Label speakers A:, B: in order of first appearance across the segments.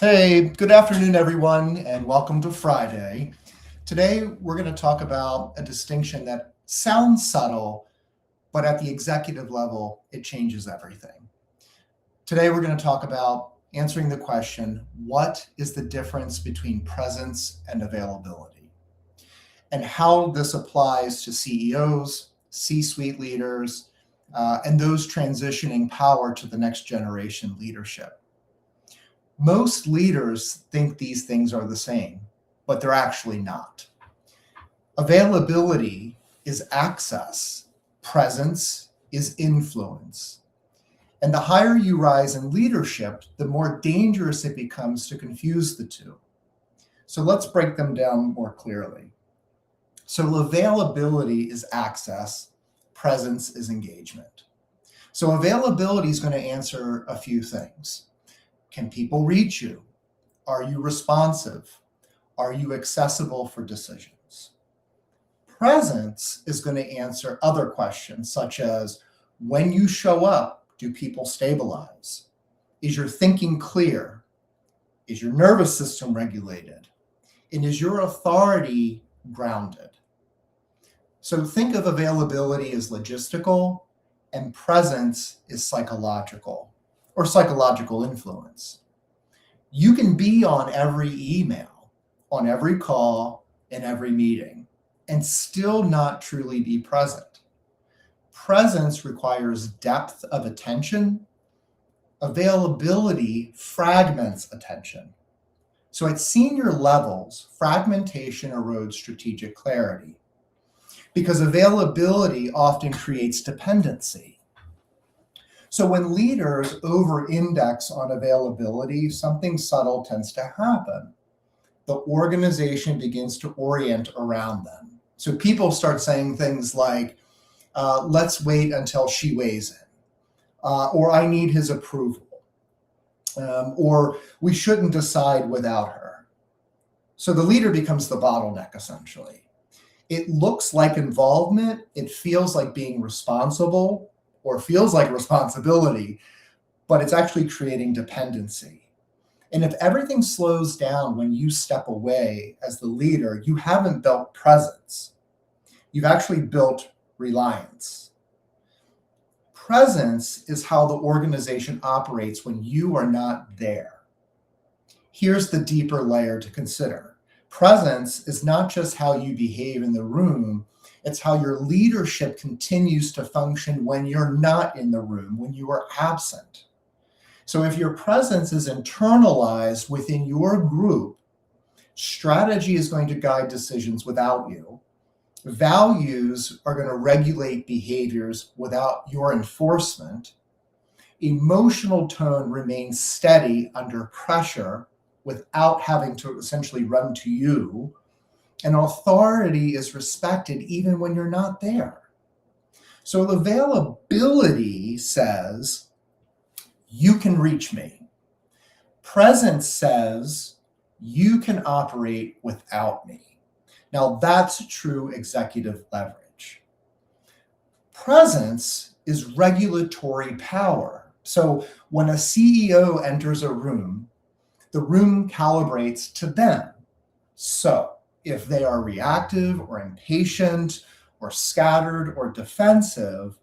A: Hey, good afternoon, everyone, and welcome to Friday. Today, we're going to talk about a distinction that sounds subtle, but at the executive level, it changes everything. Today, we're going to talk about answering the question, what is the difference between presence and availability? And how this applies to CEOs, C-suite leaders, and those transitioning power to the next generation leadership. Most leaders think these things are the same, but they're actually not. Availability is access, presence is influence. And the higher you rise in leadership, the more dangerous it becomes to confuse the two. So let's break them down more clearly. So availability is access, presence is engagement. So availability is going to answer a few things. Can people reach you? Are you responsive? Are you accessible for decisions? Presence is going to answer other questions such as, when you show up, do people stabilize? Is your thinking clear? Is your nervous system regulated? And is your authority grounded? So think of availability as logistical and presence is psychological or psychological influence. You can be on every email, on every call, in every meeting, and still not truly be present. Presence requires depth of attention. Availability fragments attention. So at senior levels, fragmentation erodes strategic clarity because availability often creates dependency. So when leaders over-index on availability, something subtle tends to happen. The organization begins to orient around them. So people start saying things like, let's wait until she weighs in, or I need his approval, or we shouldn't decide without her. So the leader becomes the bottleneck, essentially. It looks like involvement, it feels like being responsible, or feels like responsibility, but it's actually creating dependency. And if everything slows down when you step away as the leader, you haven't built presence. You've actually built reliance. Presence is how the organization operates when you are not there. Here's the deeper layer to consider. Presence is not just how you behave in the room, it's how your leadership continues to function when you're not in the room, when you are absent. So if your presence is internalized within your group, strategy is going to guide decisions without you. Values are going to regulate behaviors without your enforcement. Emotional tone remains steady under pressure without having to essentially run to you. And authority is respected even when you're not there. So availability says, you can reach me. Presence says, you can operate without me. Now that's true executive leverage. Presence is regulatory power. So when a CEO enters a room, the room calibrates to them. So if they are reactive or impatient or scattered or defensive,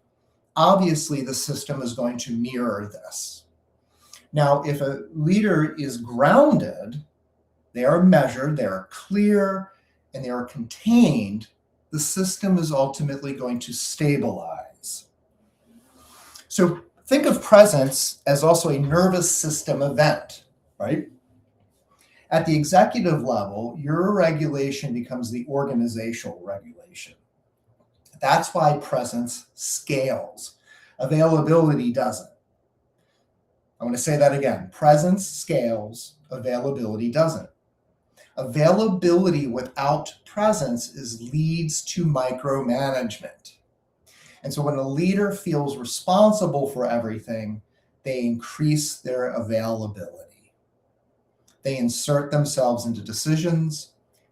A: obviously the system is going to mirror this. Now, if a leader is grounded, they are measured, they are clear, and they are contained, the system is ultimately going to stabilize. So think of presence as also a nervous system event, right? At the executive level, your regulation becomes the organizational regulation. That's why presence scales. Availability doesn't. I want to say that again. Presence scales, availability doesn't. Availability without presence leads to micromanagement. And so when a leader feels responsible for everything, they increase their availability. They insert themselves into decisions,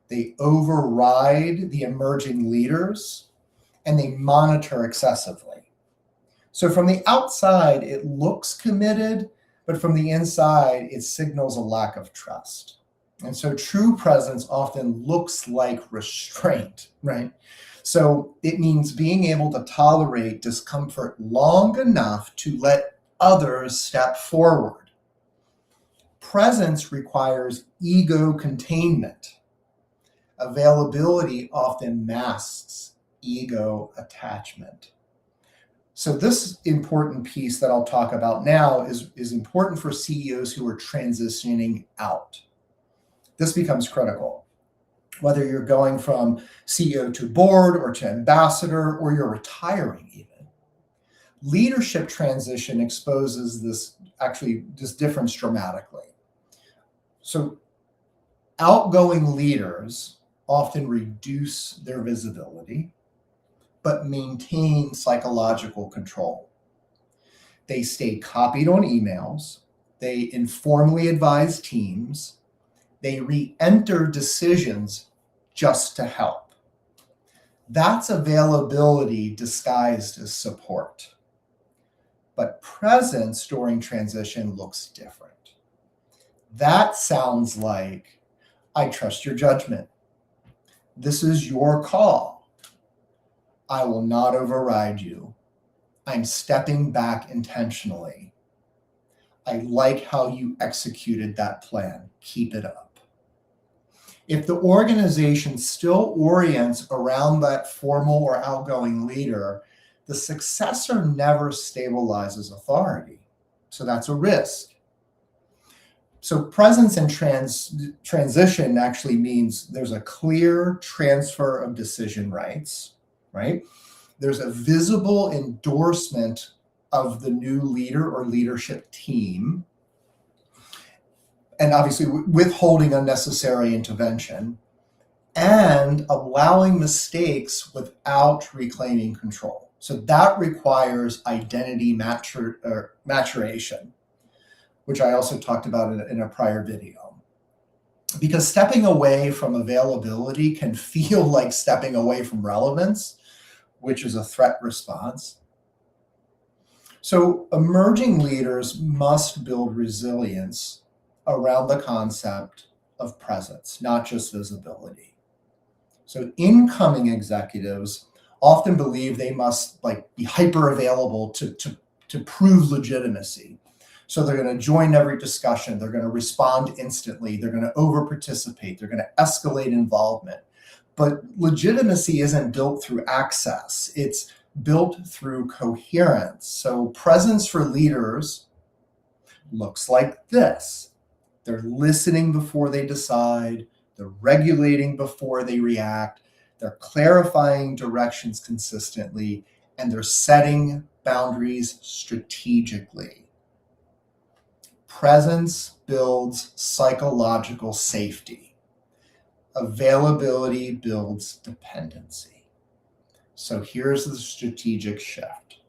A: they override the emerging leaders, and they monitor excessively. So from the outside, it looks committed, but from the inside, it signals a lack of trust. And so true presence often looks like restraint, right? So it means being able to tolerate discomfort long enough to let others step forward. Presence requires ego containment. Availability often masks ego attachment. So this important piece that I'll talk about now is important for CEOs who are transitioning out. This becomes critical. Whether you're going from CEO to board or to ambassador, or you're retiring even. Leadership transition exposes this difference dramatically. So outgoing leaders often reduce their visibility, but maintain psychological control. They stay copied on emails. They informally advise teams. They re-enter decisions just to help. That's availability disguised as support. But presence during transition looks different. That sounds like, I trust your judgment. This is your call. I will not override you. I'm stepping back intentionally. I like how you executed that plan. Keep it up. If the organization still orients around that formal or outgoing leader, the successor never stabilizes authority. So that's a risk. So presence and transition actually means there's a clear transfer of decision rights, right? There's a visible endorsement of the new leader or leadership team, and obviously withholding unnecessary intervention, and allowing mistakes without reclaiming control. So that requires identity maturation, which I also talked about in a prior video. Because stepping away from availability can feel like stepping away from relevance, which is a threat response. So emerging leaders must build resilience around the concept of presence, not just visibility. So incoming executives often believe they must be hyper available to prove legitimacy. So they're going to join every discussion. They're going to respond instantly. They're going to over participate. They're going to escalate involvement. But legitimacy isn't built through access. It's built through coherence. So presence for leaders looks like this. They're listening before they decide. They're regulating before they react. They're clarifying directions consistently, and they're setting boundaries strategically. Presence builds psychological safety. Availability builds dependency. So here's the strategic shift.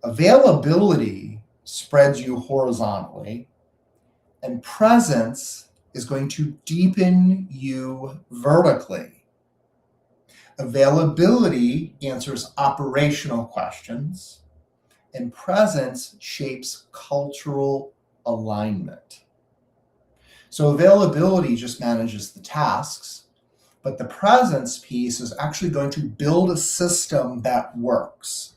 A: Availability spreads you horizontally, and presence is going to deepen you vertically. Availability answers operational questions, and presence shapes cultural alignment. So availability just manages the tasks, but the presence piece is actually going to build a system that works.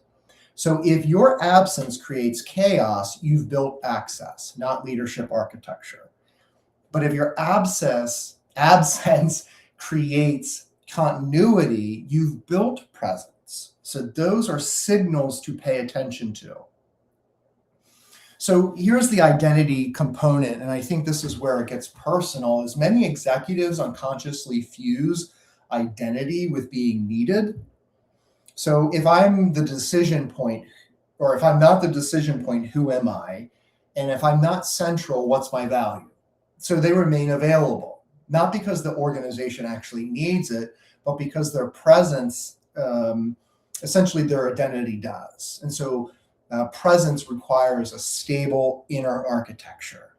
A: So if your absence creates chaos, you've built access, not leadership architecture. But if your absence creates continuity, you've built presence. So those are signals to pay attention to. So here's the identity component, and I think this is where it gets personal, is many executives unconsciously fuse identity with being needed. So if I'm the decision point, or if I'm not the decision point, who am I? And if I'm not central, what's my value? So they remain available, not because the organization actually needs it, but because their presence, essentially their identity does. And so presence requires a stable inner architecture.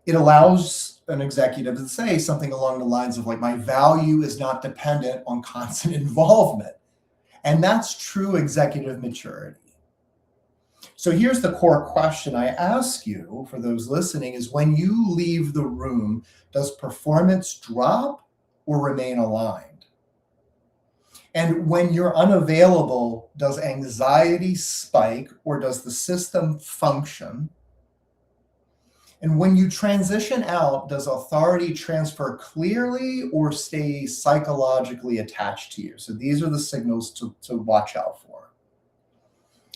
A: It allows an executive to say something along the lines of my value is not dependent on constant involvement. And that's true executive maturity. So here's the core question I ask you for those listening is when you leave the room, does performance drop or remain aligned? And when you're unavailable, does anxiety spike or does the system function? And when you transition out, does authority transfer clearly or stay psychologically attached to you? So these are the signals to watch out for.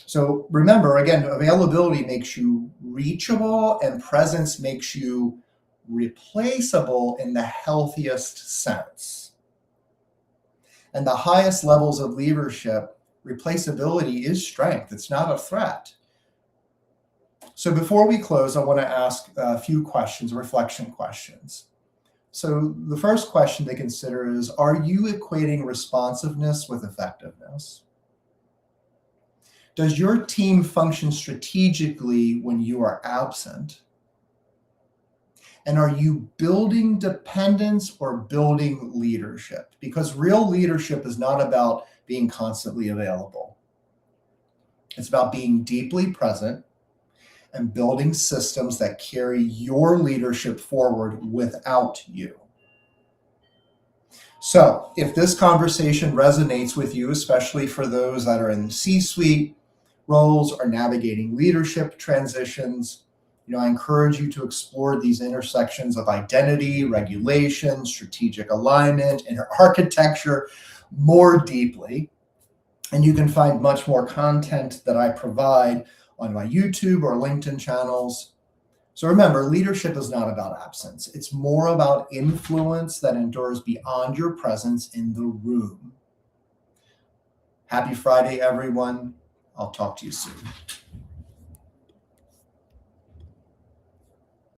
A: So remember, again, availability makes you reachable and presence makes you replaceable in the healthiest sense. And the highest levels of leadership, replaceability is strength. It's not a threat. So before we close, I want to ask a few questions, reflection questions. So the first question to consider is, are you equating responsiveness with effectiveness? Does your team function strategically when you are absent? And are you building dependence or building leadership? Because real leadership is not about being constantly available. It's about being deeply present and building systems that carry your leadership forward without you. So if this conversation resonates with you, especially for those that are in C-suite roles or navigating leadership transitions, I encourage you to explore these intersections of identity, regulation, strategic alignment, and architecture more deeply. And you can find much more content that I provide on my YouTube or LinkedIn channels. So remember, leadership is not about absence. It's more about influence that endures beyond your presence in the room. Happy Friday, everyone. I'll talk to you soon.